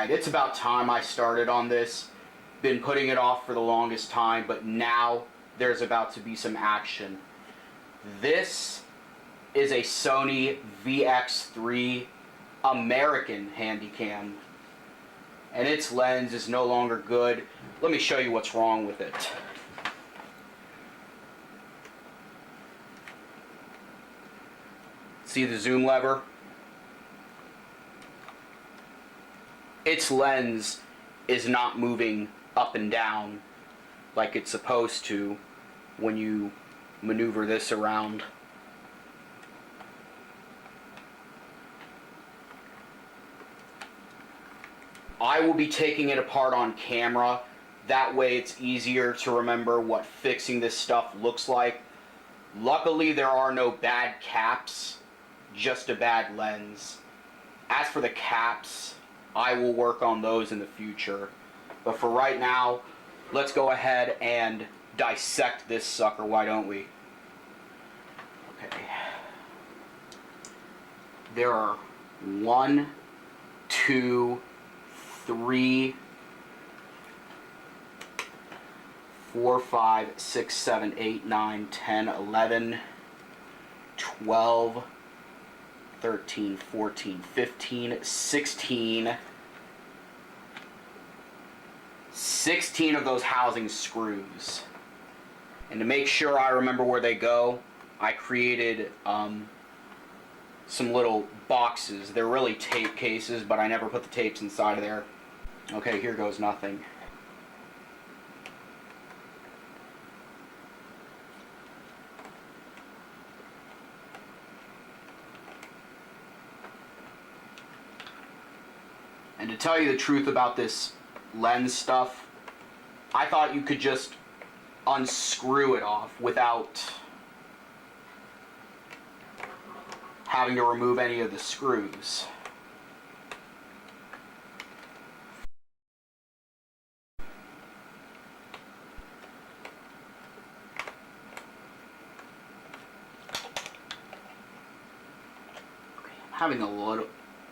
Alright, it's about time I started on this. Been putting it off for the longest time, but now there's about to be some action. This is a Sony VX3 American Handycam, and its lens is no longer good. Let me show you what's wrong with it. See the zoom lever? Its lens is not moving up and down like it's supposed to when you maneuver this around. I will be taking it apart on camera. That way it's easier to remember what fixing this stuff looks like. Luckily there are no bad caps, just a bad lens. As for the caps, I will work on those in the future. But for right now, let's go ahead and dissect this sucker, why don't we? Okay. There are 1, 2, 3, 4, 5, 6, 7, 8, 9, 10, 11, 12, 13, 14, 15, 16 of those housing screws. And to make sure I remember where they go, I created some little boxes. They're really tape cases, but I never put the tapes inside of there. Okay, here goes nothing. And to tell you the truth about this lens stuff, I thought you could just unscrew it off without having to remove any of the screws.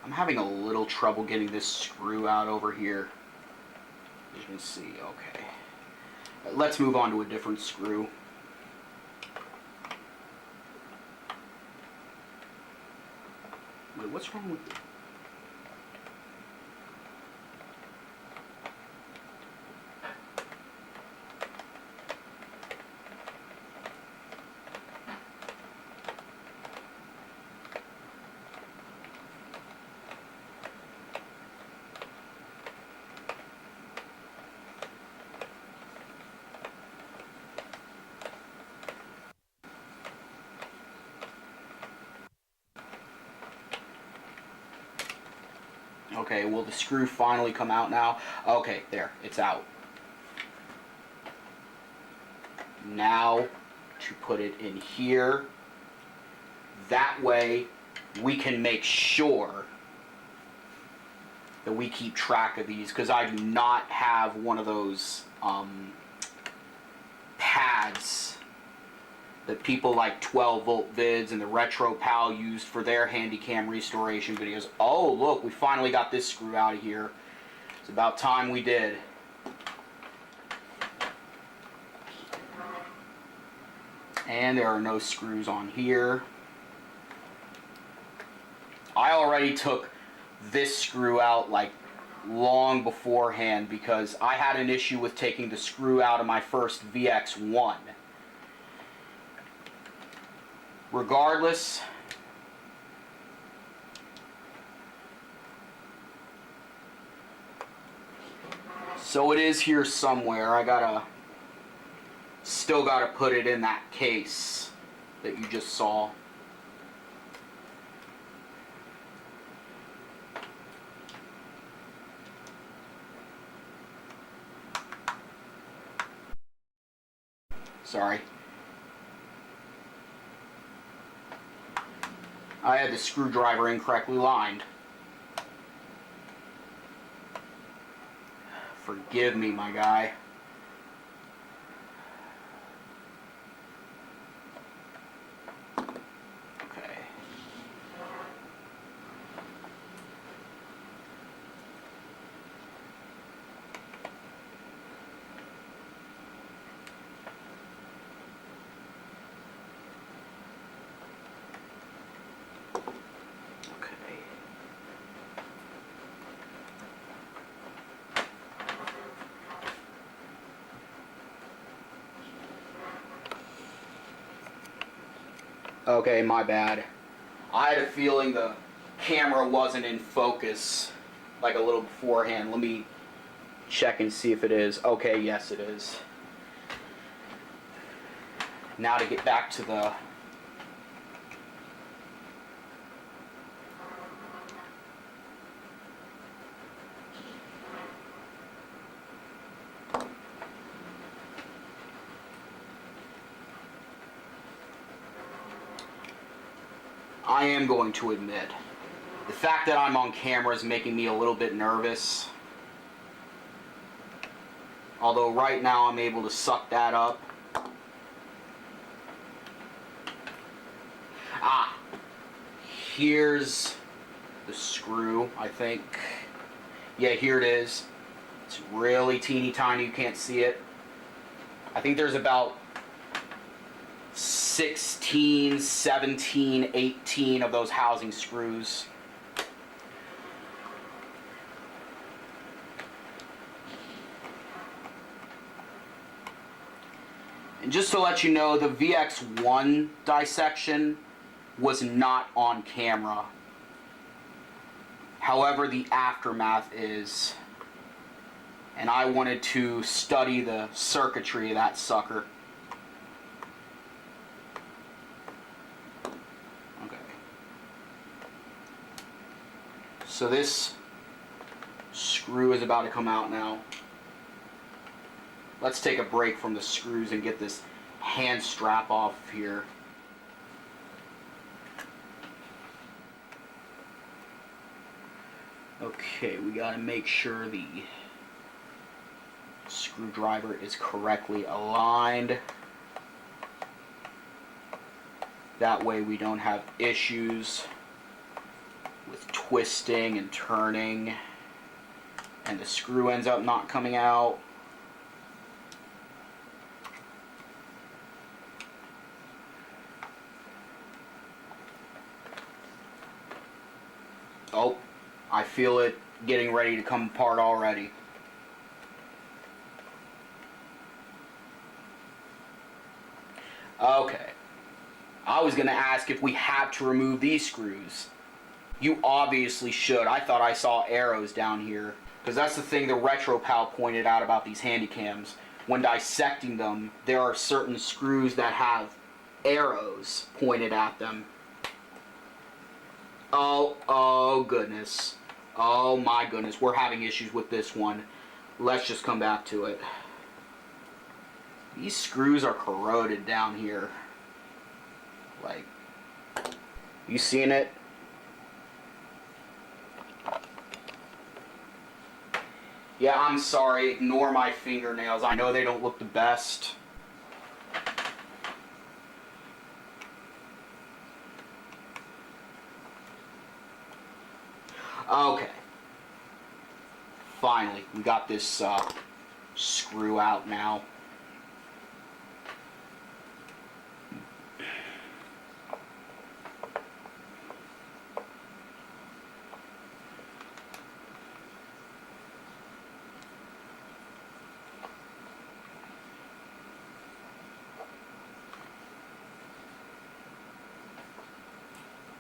I'm having a little trouble getting this screw out over here. As you can see, okay. Let's move on to a different screw. Wait, what's wrong with it? Okay, will the screw finally come out now? Okay, there, it's out. Now to put it in here. That way we can make sure that we keep track of these, because I do not have one of those pads that people like 12 Volt Vids and the Retro Pal used for their Handycam restoration videos. Oh, look, we finally got this screw out of here. It's about time we did. And there are no screws on here. I already took this screw out like long beforehand because I had an issue with taking the screw out of my first VX1. Regardless, so it is here somewhere. I still gotta put it in that case that you just saw. Sorry. I had the screwdriver incorrectly lined. Forgive me, my guy. Okay. Okay, my bad. I had a feeling the camera wasn't in focus like a little beforehand. Let me check and see if it is. Okay, yes it is. Now to get back to the I am going to admit, the fact that I'm on camera is making me a little bit nervous. Although right now I'm able to suck that up. Ah, here's the screw, I think. Yeah, here it is. It's really teeny tiny, you can't see it. I think there's about 16, 17, 18 of those housing screws. And just to let you know, the VX1 dissection was not on camera. However, the aftermath is. And I wanted to study the circuitry of that sucker. Okay. So this screw is about to come out now. Let's take a break from the screws and get this hand strap off here. Okay, we gotta make sure the screwdriver is correctly aligned. That way we don't have issues with twisting and turning and the screw ends up not coming out. Oh, I feel it getting ready to come apart already. Okay. I was going to ask if we have to remove these screws. You obviously should. I thought I saw arrows down here. Because that's the thing the Retro Pal pointed out about these handycams. When dissecting them, there are certain screws that have arrows pointed at them. Oh goodness. Oh my goodness, we're having issues with this one. Let's just come back to it. These screws are corroded down here. Like, you seen it? Yeah, I'm sorry, ignore my fingernails. I know they don't look the best. Okay. Finally, we got this screw out now.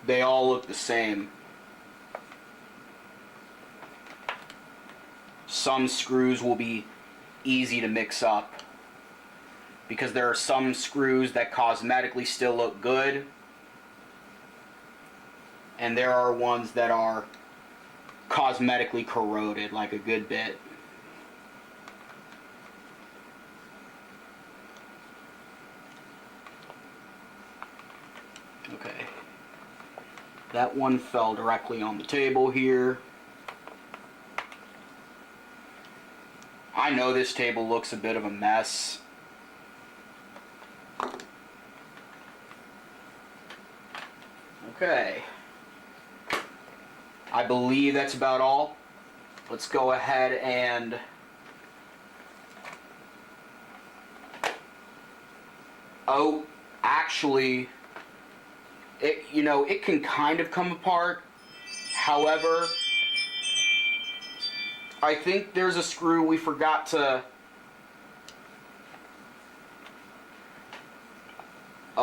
They all look the same. Some screws will be easy to mix up because there are some screws that cosmetically still look good and there are ones that are cosmetically corroded like a good bit. Okay. That one fell directly on the table here. I know this table looks a bit of a mess. Okay. I believe that's about all. Let's go ahead and oh, actually, it can kind of come apart. However, I think there's a screw we forgot to...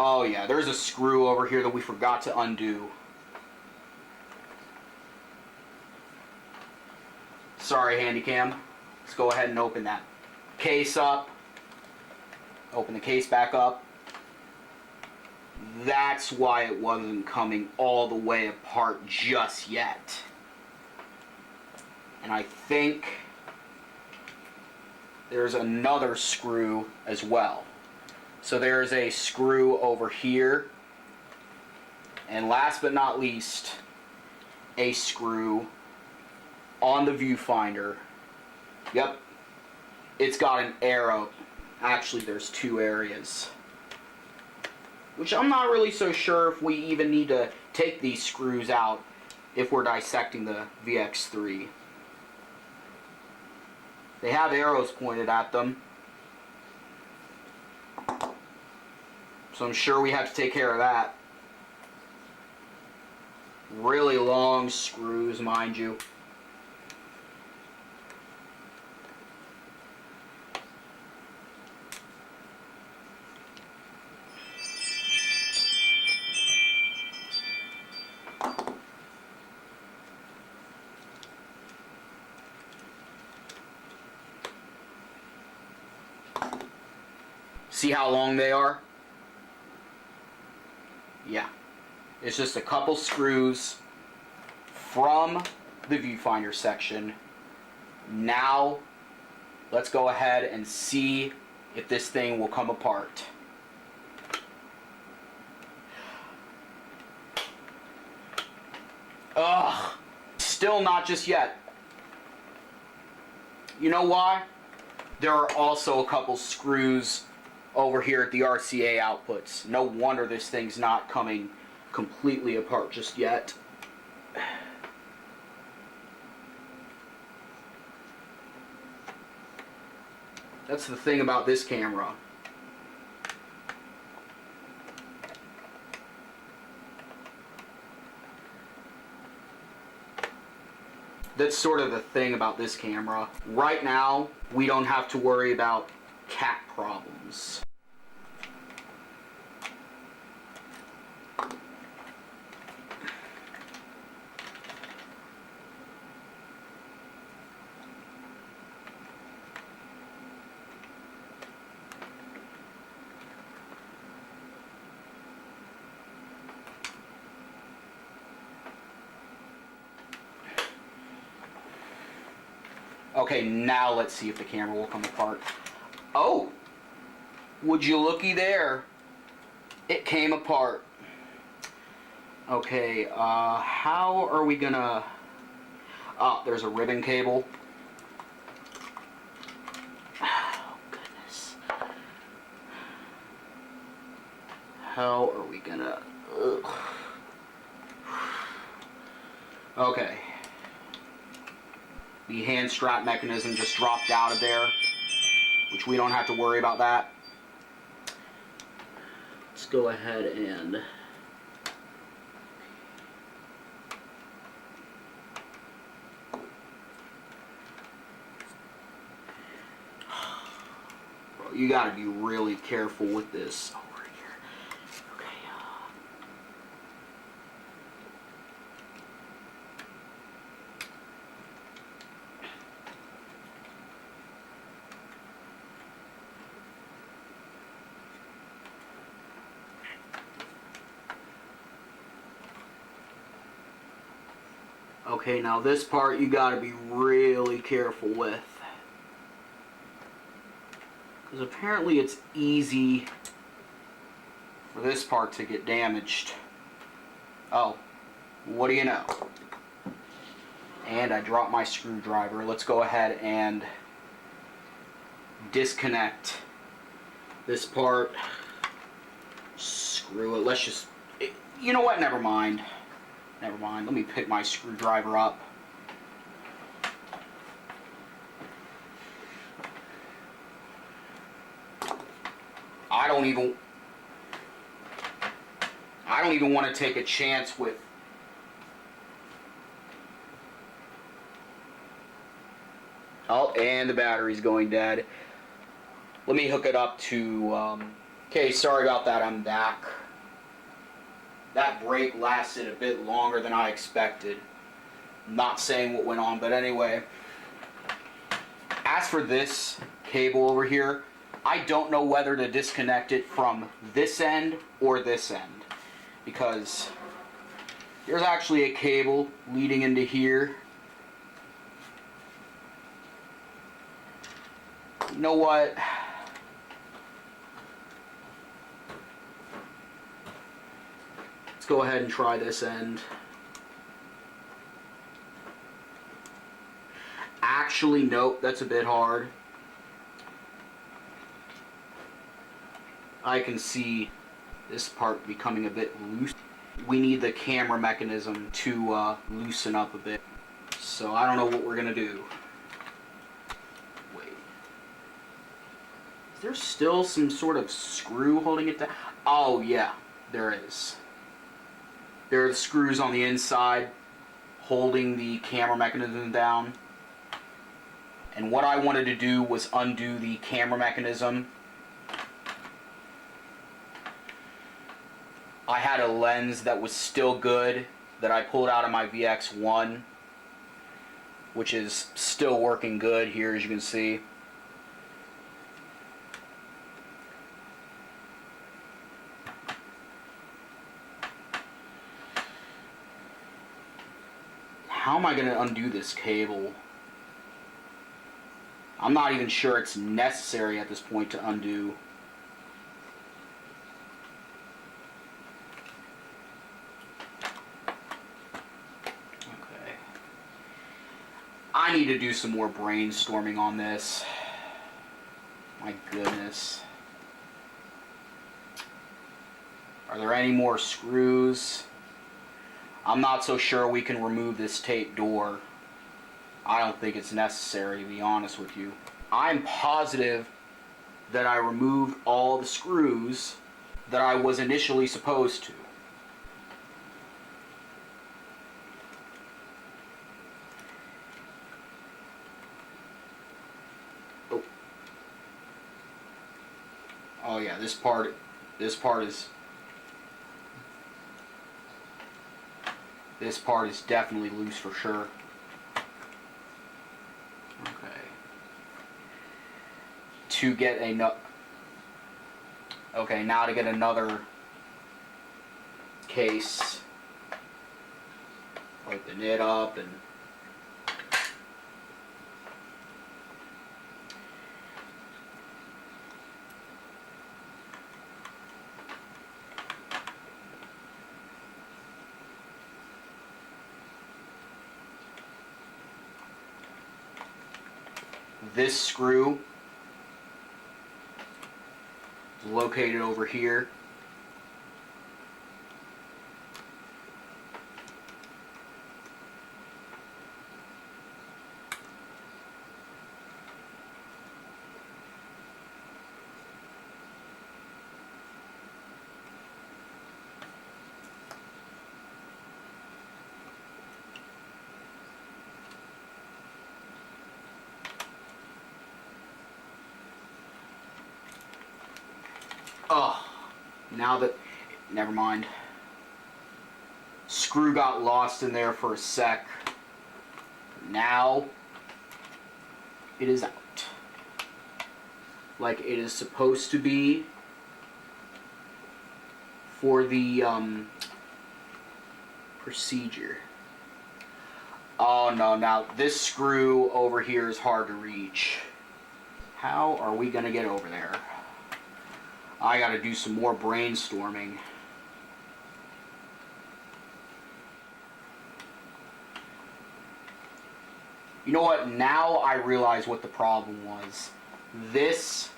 Oh yeah, there's a screw over here that we forgot to undo. Sorry, Handycam. Let's go ahead and open that case up. Open the case back up. That's why it wasn't coming all the way apart just yet. And I think there's another screw as well. So there's a screw over here. And last but not least, a screw on the viewfinder. Yep, it's got an arrow. Actually, there's two areas. Which I'm not really so sure if we even need to take these screws out if we're dissecting the VX3. They have arrows pointed at them. So I'm sure we have to take care of that. Really long screws, mind you. See how long they are? Yeah. It's just a couple screws from the viewfinder section. Now, let's go ahead and see if this thing will come apart. Ugh. Still not just yet. You know why? There are also a couple screws over here at the RCA outputs. No wonder this thing's not coming completely apart just yet. That's the thing about this camera. That's sort of the thing about this camera. Right now, we don't have to worry about cat problems. Okay, now let's see if the camera will come apart. Oh! Would you looky there? It came apart. Okay, how are we gonna... Oh, there's a ribbon cable. Oh, goodness. How are we gonna... Ugh. Okay. The hand strap mechanism just dropped out of there, which we don't have to worry about that. Let's go ahead and bro, you gotta be really careful with this over here. Okay. Okay, now this part you gotta be really careful with. Because apparently it's easy for this part to get damaged. Oh, what do you know? And I dropped my screwdriver. Let's go ahead and disconnect this part. Screw it. Let's just... You know what? Never mind. Never mind. Let me pick my screwdriver up. I don't even want to take a chance with... Oh, and the battery's going dead. Let me hook it up to Okay, sorry about that, I'm back. That break lasted a bit longer than I expected. I'm not saying what went on, but anyway. As for this cable over here, I don't know whether to disconnect it from this end or this end, because there's actually a cable leading into here. You know what? Let's go ahead and try this end. Actually, nope, that's a bit hard. I can see this part becoming a bit loose. We need the camera mechanism to loosen up a bit. So I don't know what we're gonna do. Wait. Is there still some sort of screw holding it down? Oh yeah, there is. There are the screws on the inside holding the camera mechanism down. And what I wanted to do was undo the camera mechanism. I had a lens that was still good that I pulled out of my VX1, which is still working good here, as you can see. How am I going to undo this cable? I'm not even sure it's necessary at this point to undo. Okay. I need to do some more brainstorming on this. My goodness. Are there any more screws? I'm not so sure we can remove this tape door. I don't think it's necessary, to be honest with you. I'm positive that I removed all the screws that I was initially supposed to. Oh yeah, this part is definitely loose for sure. Okay. To get a okay, now to get another case, open it up and this screw is located over here. Oh, now that, never mind. Screw got lost in there for a sec. Now, it is out. Like it is supposed to be for the procedure. Oh no, now this screw over here is hard to reach. How are we gonna get over there? I gotta do some more brainstorming. You know what? Now I realize what the problem was. This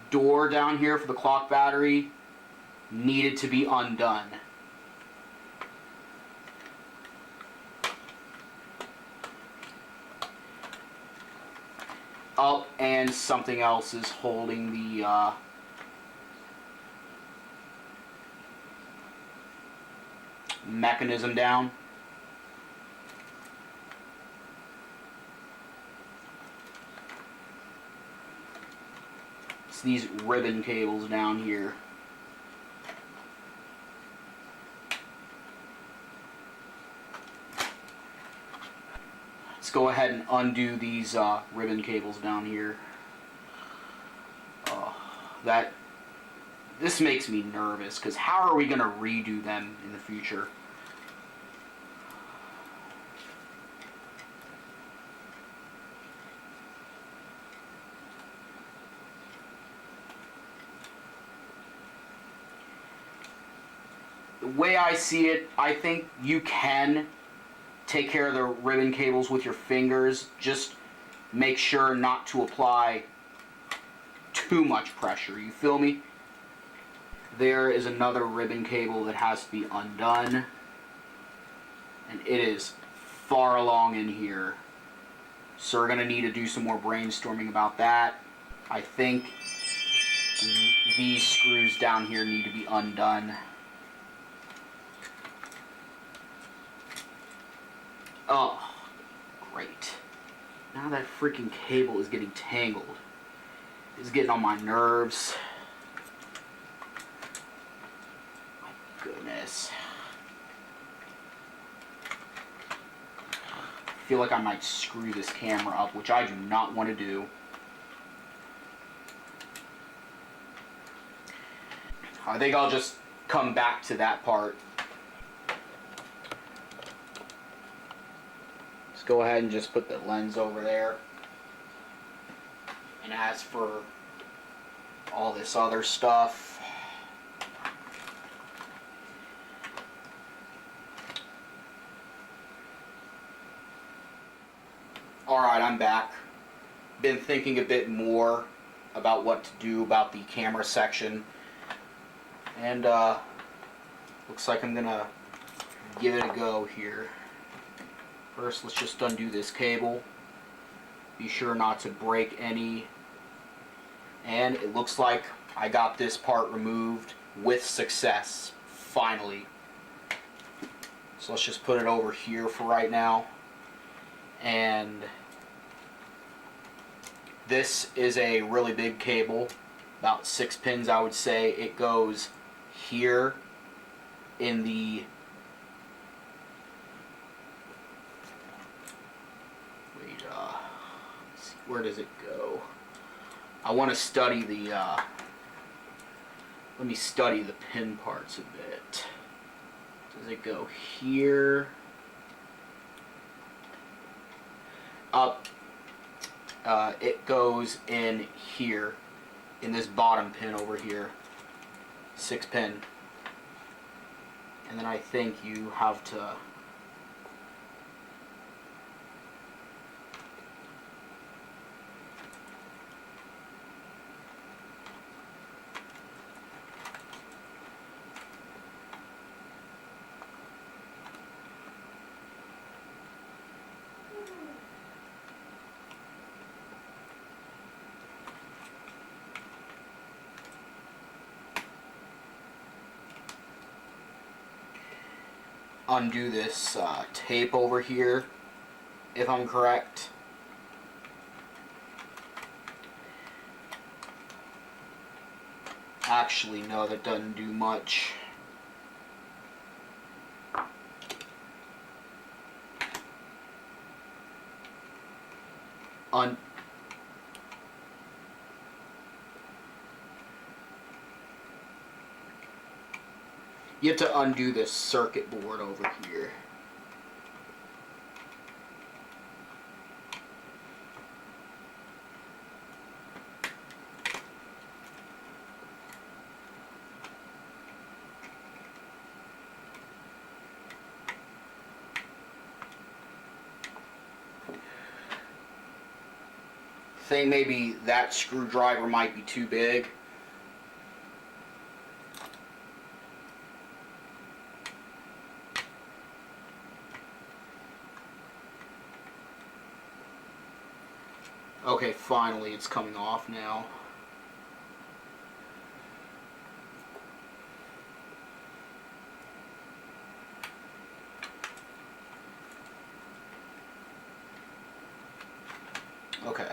door down here for the clock battery needed to be undone. Oh, and something else is holding the mechanism down. It's these ribbon cables down here. Let's go ahead and undo these ribbon cables down here. This makes me nervous, because how are we going to redo them in the future? The way I see it, I think you can take care of the ribbon cables with your fingers. Just make sure not to apply too much pressure. You feel me? There is another ribbon cable that has to be undone. And it is far along in here. So we're going to need to do some more brainstorming about that. I think these screws down here need to be undone. Oh, great. Now that freaking cable is getting tangled. It's getting on my nerves. My goodness. I feel like I might screw this camera up, which I do not want to do. I think I'll just come back to that part. Let's go ahead and just put the lens over there. And as for all this other stuff, alright, I'm back. Been thinking a bit more about what to do about the camera section. And looks like I'm gonna give it a go here. First, let's just undo this cable. Be sure not to break any. And it looks like I got this part removed with success, finally. So let's just put it over here for right now. And this is a really big cable, about 6 pins I would say. It goes here in the where does it go? I want to study the let me study the pin parts a bit. Does it go here? Up. It goes in here, in this bottom pin over here. 6 pin. And then I think you have to undo this tape over here, if I'm correct. Actually, no, that doesn't do much. You have to undo this circuit board over here. I think maybe that screwdriver might be too big. Okay, finally it's coming off now. Okay.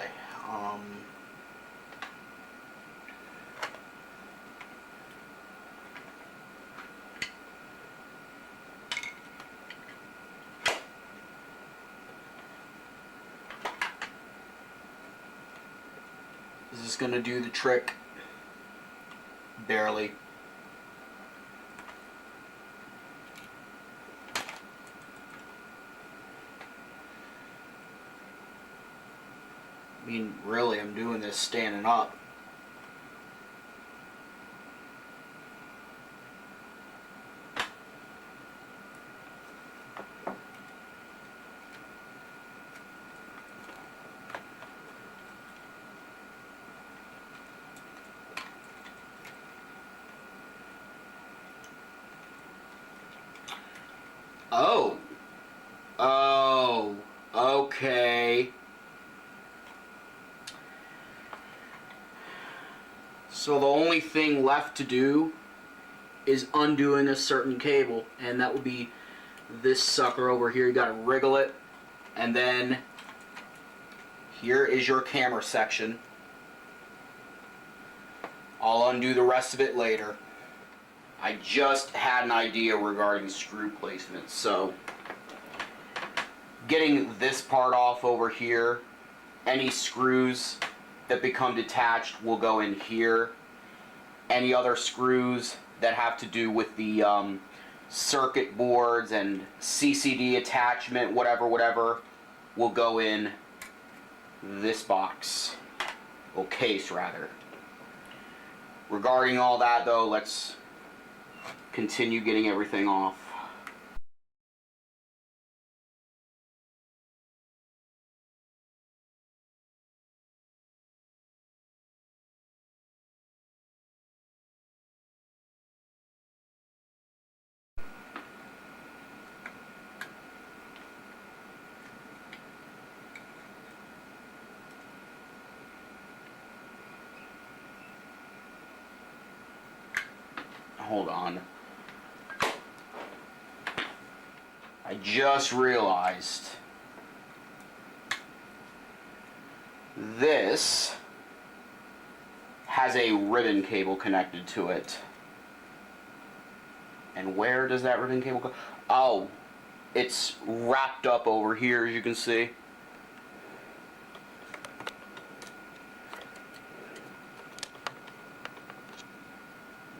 Is this going to do the trick? Barely. I mean, really, I'm doing this standing up. Oh. Oh. Okay. So the only thing left to do is undoing a certain cable, and that would be this sucker over here. You gotta wriggle it, and then here is your camera section. I'll undo the rest of it later. I just had an idea regarding screw placement, so getting this part off over here, any screws that become detached will go in here. Any other screws that have to do with the circuit boards and CCD attachment, whatever, will go in this box, or case rather. Regarding all that though, let's continue getting everything off. Hold on. I just realized this has a ribbon cable connected to it. And where does that ribbon cable go? Oh, it's wrapped up over here, as you can see.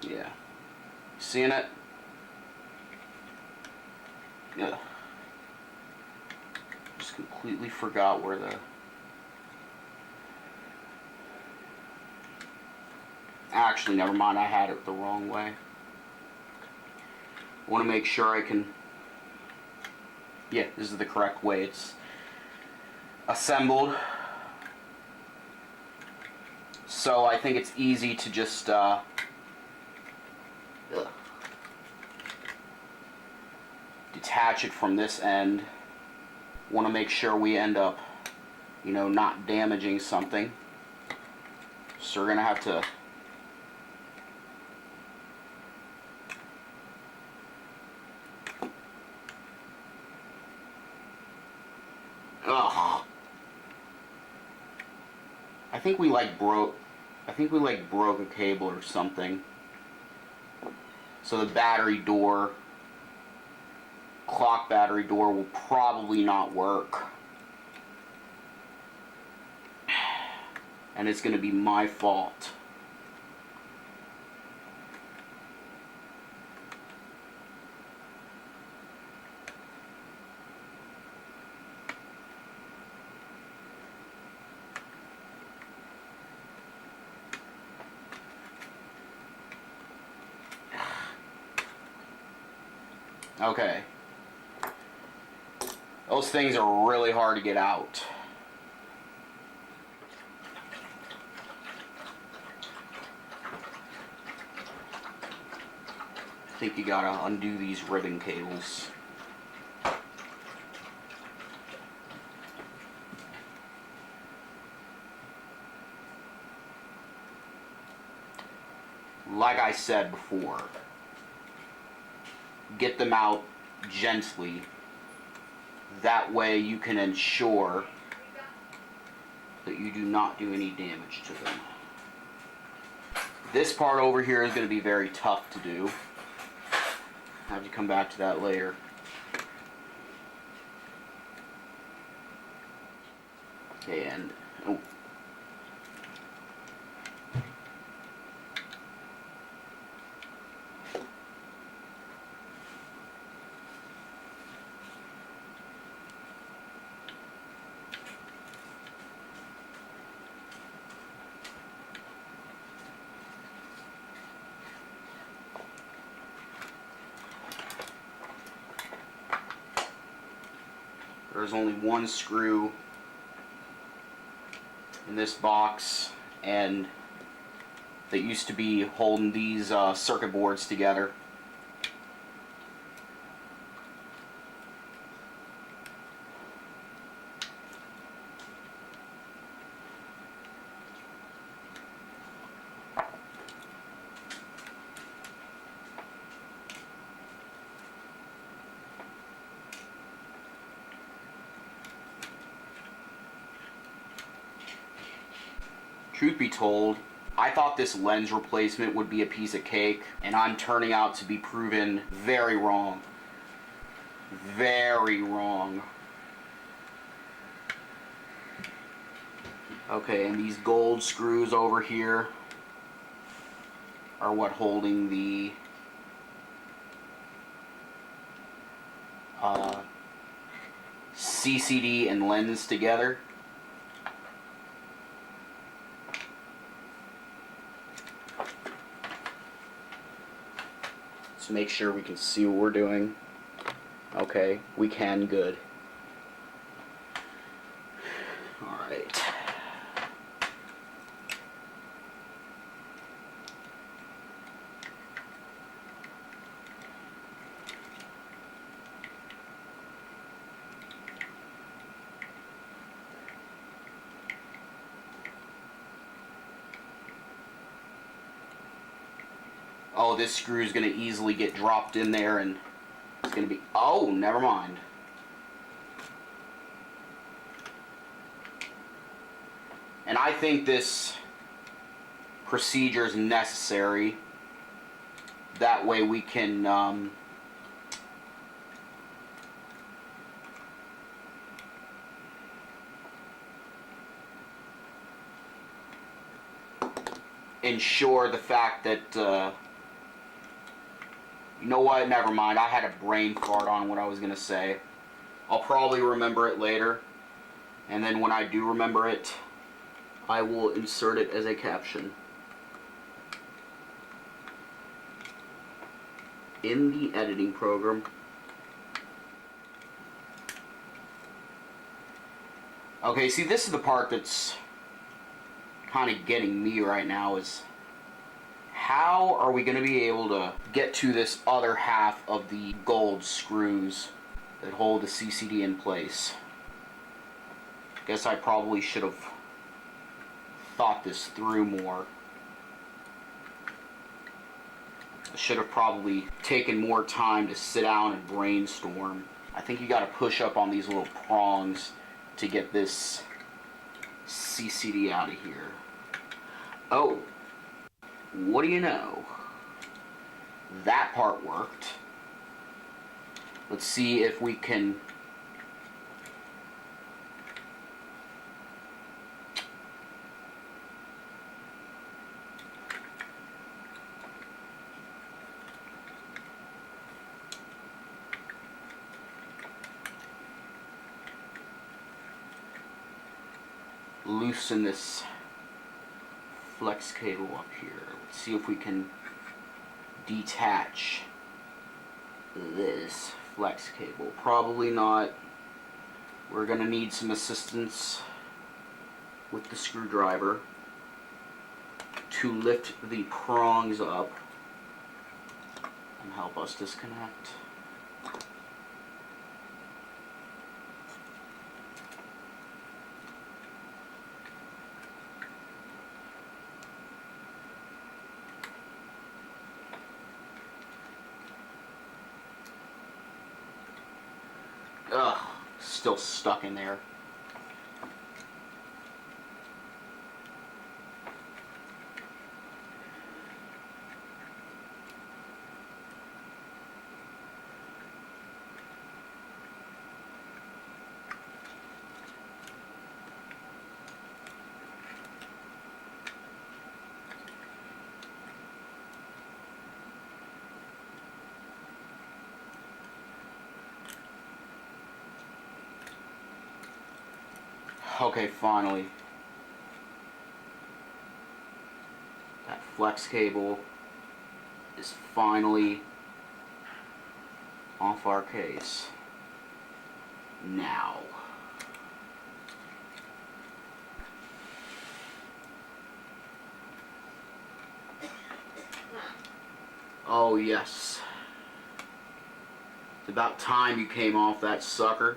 Yeah. Seeing it? Yeah. Just completely forgot where the... Actually, never mind, I had it the wrong way. I want to make sure I can... Yeah, this is the correct way. It's assembled. So I think it's easy to just... detach it from this end. Want to make sure we end up, you know, not damaging something. So we're gonna have to I think we broke a cable or something. So the battery door, clock battery door, will probably not work. And it's going to be my fault. Okay. Those things are really hard to get out. I think you gotta undo these ribbon cables. Like I said before, get them out gently. That way you can ensure that you do not do any damage to them. This part over here is going to be very tough to do. I'll have to come back to that later. Okay, and There's only one screw in this box, and that used to be holding these circuit boards together. Truth be told, I thought this lens replacement would be a piece of cake, and I'm turning out to be proven very wrong. Very wrong. Okay, and these gold screws over here are what holding the CCD and lens together. Let's make sure we can see what we're doing. Okay, we can, good. Alright. Oh, this screw is going to easily get dropped in there, and it's going to be... Oh, never mind. And I think this procedure is necessary. That way we can... ensure the fact that... you know what? Never mind. I had a brain fart on what I was going to say. I'll probably remember it later. And then when I do remember it, I will insert it as a caption in the editing program. Okay, see, this is the part that's kind of getting me right now, is how are we going to be able to get to this other half of the gold screws that hold the CCD in place? Guess I probably should have thought this through more. I should have probably taken more time to sit down and brainstorm. I think you got to push up on these little prongs to get this CCD out of here. Oh. What do you know? That part worked. Let's see if we can... loosen this flex cable up here. Let's see if we can detach this flex cable. Probably not. We're going to need some assistance with the screwdriver to lift the prongs up and help us disconnect. Ugh, still stuck in there. Okay, finally. That flex cable is finally off our case. Now. Oh yes. It's about time you came off that sucker.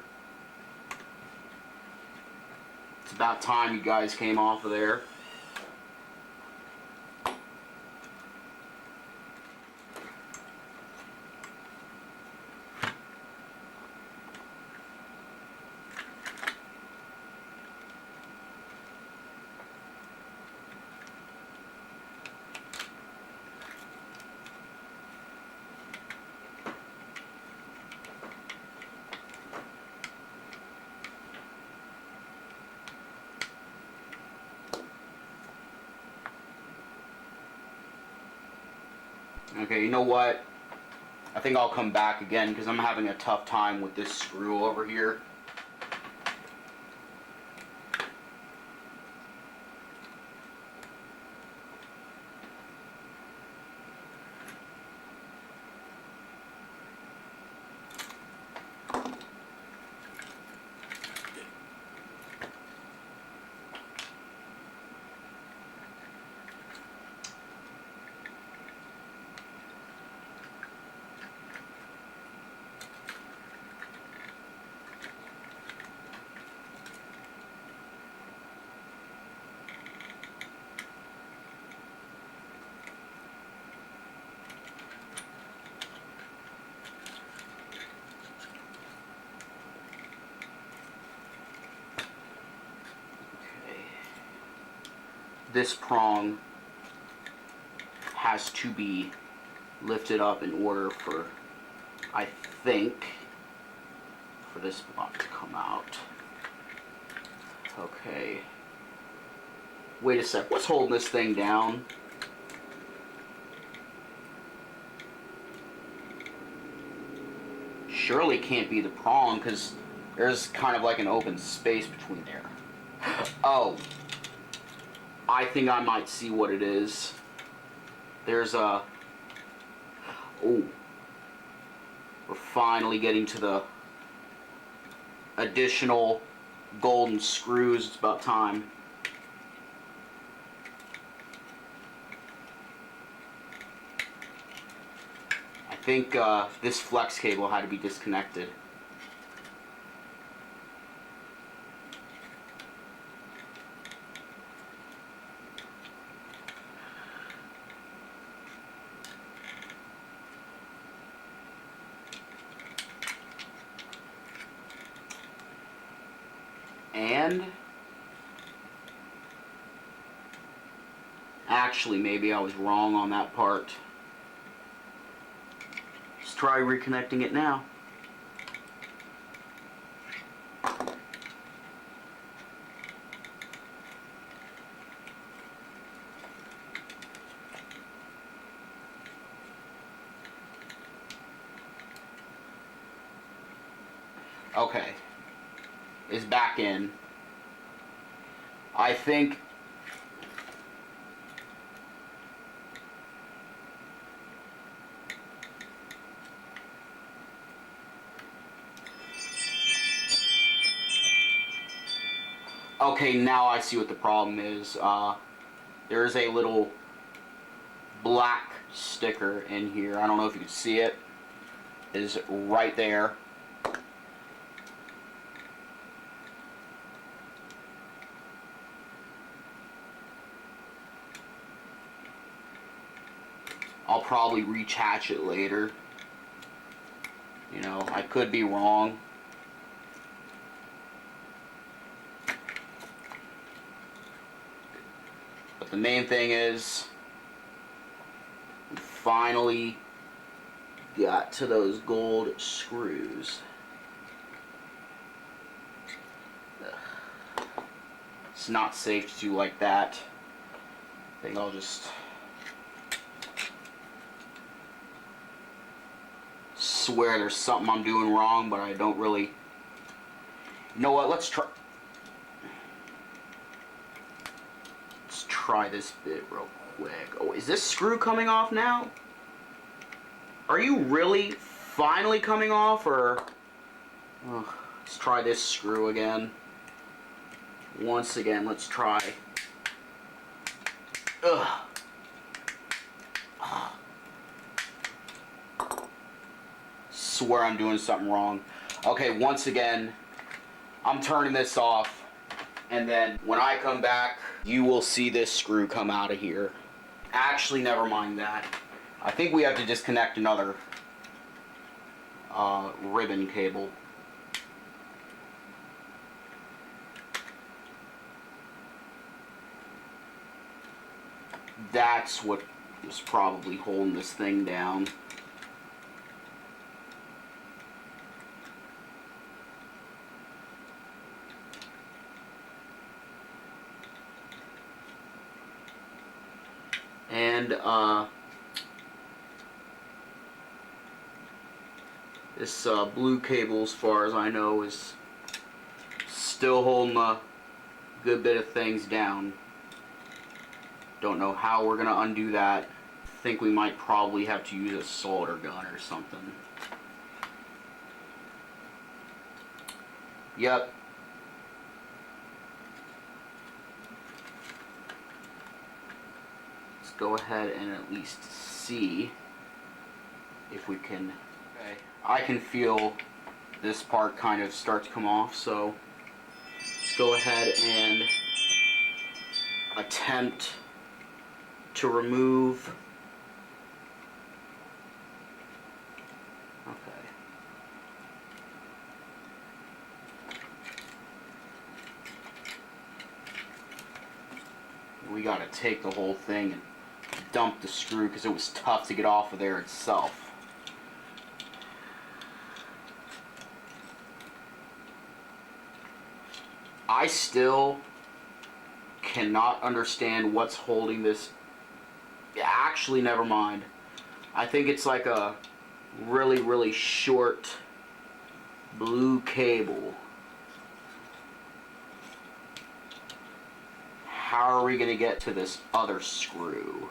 It's about time you guys came off of there. Okay, you know what? I think I'll come back again because I'm having a tough time with this screw over here. This prong has to be lifted up in order for, I think, for this block to come out. Okay. Wait a sec, what's holding this thing down? Surely can't be the prong because there's kind of like an open space between there. Oh. I think I might see what it is. There's a... Oh. We're finally getting to the additional golden screws. It's about time. I think this flex cable had to be disconnected. And actually, maybe I was wrong on that part. Let's try reconnecting it now. Okay. Is back in. I think okay, now I see what the problem is. There is a little black sticker in here. I don't know if you can see it. It is right there. I'll probably reattach it later. You know, I could be wrong. But the main thing is, we finally got to those gold screws. Ugh. It's not safe to do like that. I think I'll just swear there's something I'm doing wrong, but I don't really. You know what? Let's try this bit real quick. Oh, is this screw coming off now? Are you really finally coming off, or? Oh, let's try this screw again. Once again, let's try. Ugh. swear I'm doing something wrong. Okay, once again, I'm turning this off, and then when I come back, you will see this screw come out of here. Actually, never mind that. I think we have to disconnect another ribbon cable. That's what is probably holding this thing down. And this blue cable, as far as I know, is still holding a good bit of things down. Don't know how we're gonna undo that. Think we might probably have to use a solder gun or something. Yep. Let's go ahead and at least see if we can. Okay. I can feel this part kind of start to come off, so let's go ahead and attempt to remove. Okay. We gotta take the whole thing and dump the screw because it was tough to get off of there itself. I still cannot understand what's holding this. Actually, never mind. I think it's like a really, really short blue cable. How are we going to get to this other screw?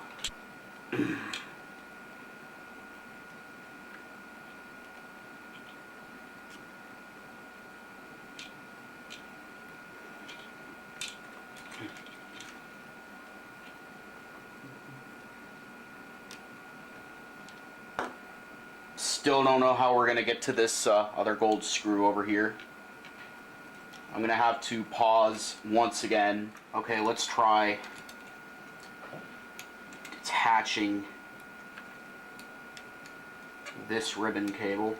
Still don't know how we're going to get to this other gold screw over here. I'm going to have to pause once again. Okay, let's try detaching this ribbon cable.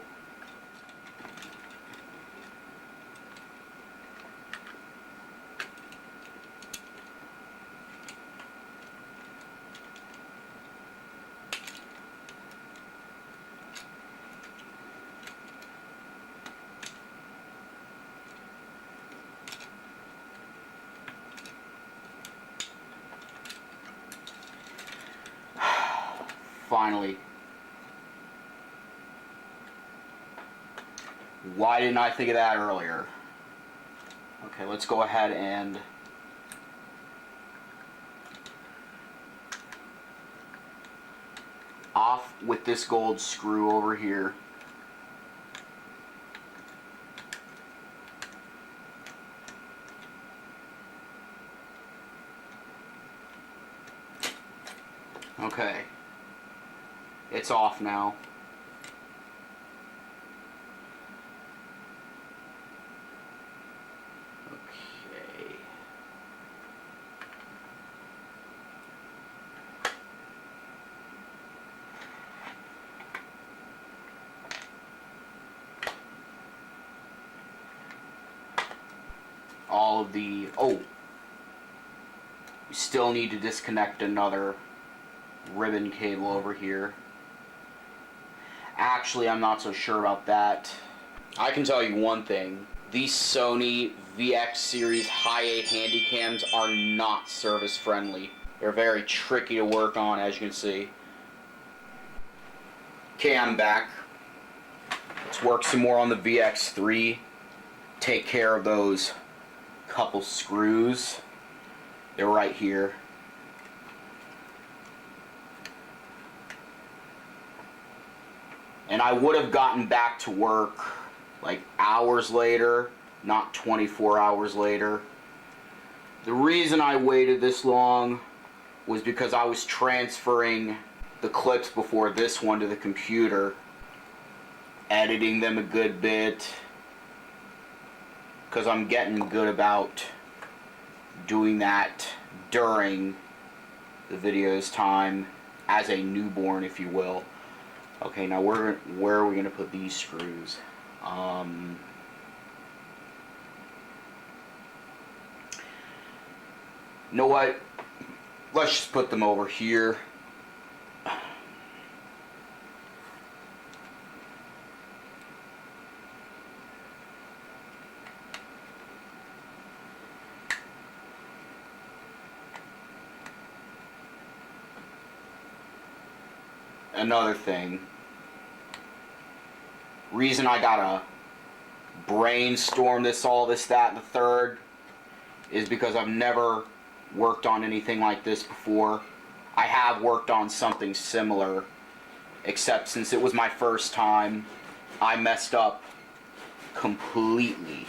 Finally. Why didn't I think of that earlier? Okay, let's go ahead and off with this gold screw over here. Okay. It's off now. Okay. All of the... Oh! We still need to disconnect another ribbon cable over here. Actually, I'm not so sure about that. I can tell you one thing. These Sony VX series high 8 handy cams are not service friendly. They're very tricky to work on, as you can see. Okay, I'm back. Let's work some more on the VX3. Take care of those couple screws. They're right here. And I would have gotten back to work like hours later, not 24 hours later. The reason I waited this long was because I was transferring the clips before this one to the computer. editing them a good bit, because I'm getting good about doing that during the video's time as a newborn, if you will. Okay, now where are we going to put these screws? You know what? Let's just put them over here. Another thing, reason I gotta brainstorm this, all this, that, and the third, is because I've never worked on anything like this before. I have worked on something similar, except since it was my first time, I messed up completely.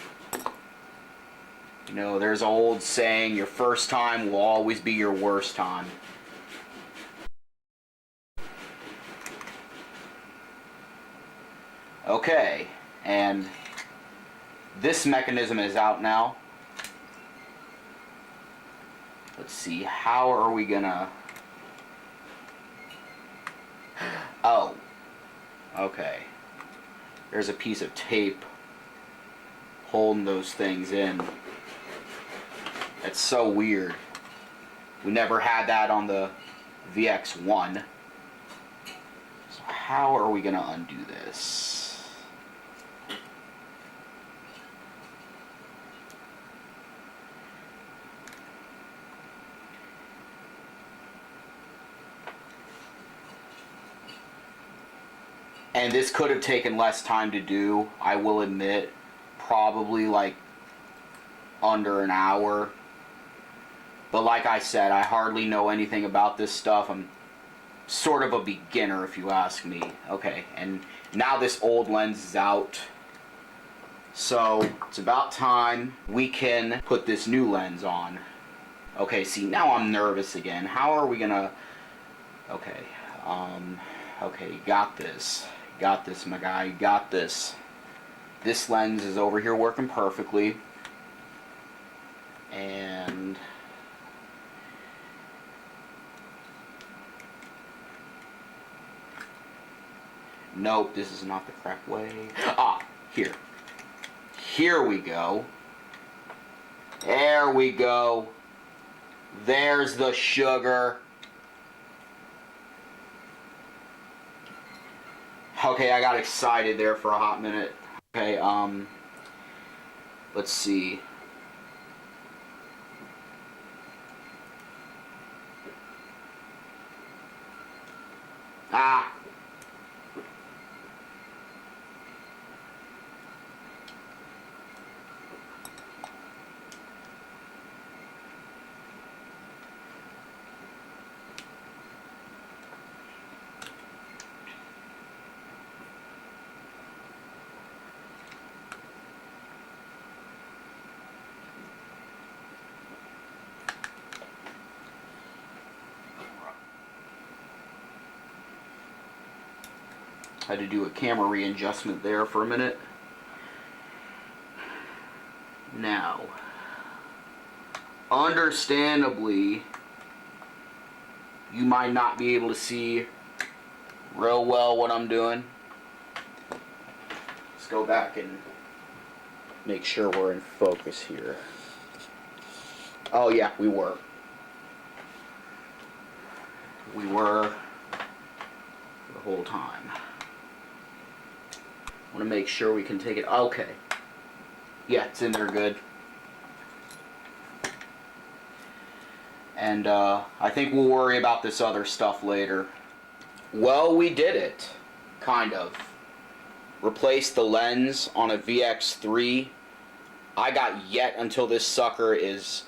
You know, there's an old saying, your first time will always be your worst time. Okay, and this mechanism is out now. Let's see, how are we gonna... Oh, okay. There's a piece of tape holding those things in. That's so weird. We never had that on the VX1. So how are we gonna undo this? And this could have taken less time to do, I will admit. Probably like under an hour. But like I said, I hardly know anything about this stuff. I'm sort of a beginner, if you ask me. Okay, and now this old lens is out. So it's about time we can put this new lens on. Okay, see, now I'm nervous again. How are we gonna... Okay, okay, you got this. Got this, my guy, you got this. This lens is over here working perfectly. And nope, this is not the correct way. Ah, here. Here we go. There we go. There's the sugar. Okay, I got excited there for a hot minute. Okay, let's see. Ah. Had to do a camera readjustment there for a minute. Now, understandably, you might not be able to see real well what I'm doing. Let's go back and make sure we're in focus here. Oh yeah, we were. We were the whole time. I want to make sure we can take it. Okay. Yeah, it's in there good. And I think we'll worry about this other stuff later. Well, we did it. Kind of. Replaced the lens on a VX3. I got yet until this sucker is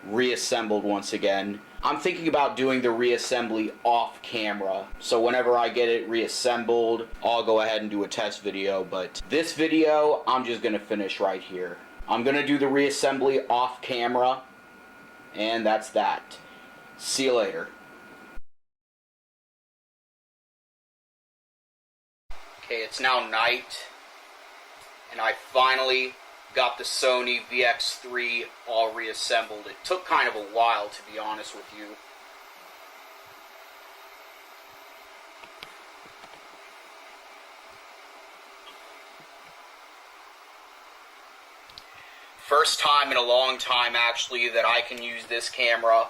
reassembled once again. I'm thinking about doing the reassembly off camera, so whenever I get it reassembled, I'll go ahead and do a test video, but this video, I'm just going to finish right here. I'm going to do the reassembly off camera, and that's that. See you later. Okay, it's now night, and I finally got the Sony VX3 all reassembled. It took kind of a while, to be honest with you. First time in a long time, actually, that I can use this camera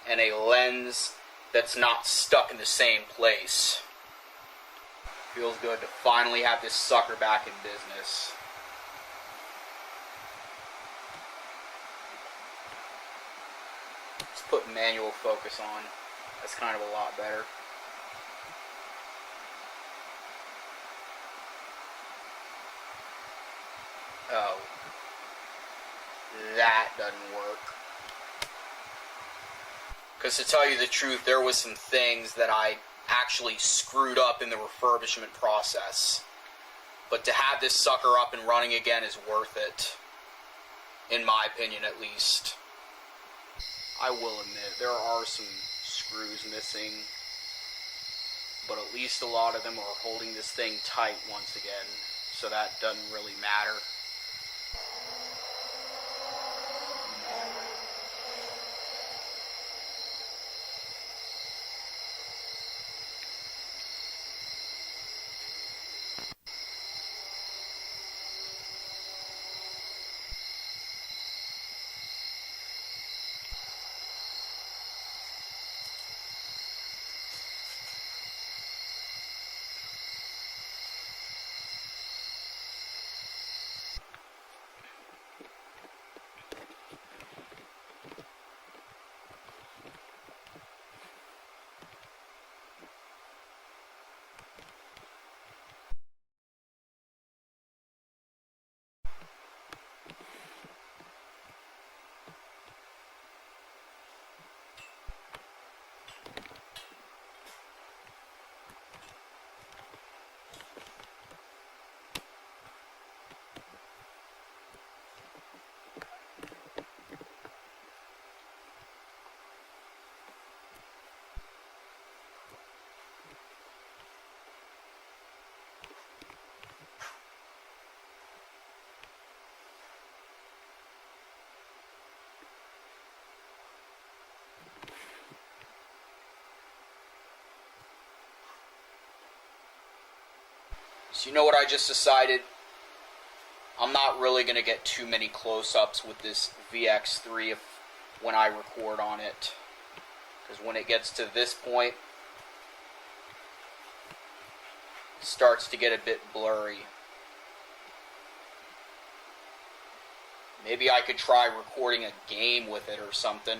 and a lens that's not stuck in the same place. Feels good to finally have this sucker back in business. Let's put manual focus on. That's kind of a lot better. Oh. That doesn't work. Because to tell you the truth, there was some things that I actually screwed up in the refurbishment process. But to have this sucker up and running again is worth it. In my opinion, at least. I will admit, there are some screws missing. But at least a lot of them are holding this thing tight once again. So that doesn't really matter. So you know what I just decided? I'm not really going to get too many close-ups with this VX3 when I record on it. Because when it gets to this point, it starts to get a bit blurry. Maybe I could try recording a game with it or something.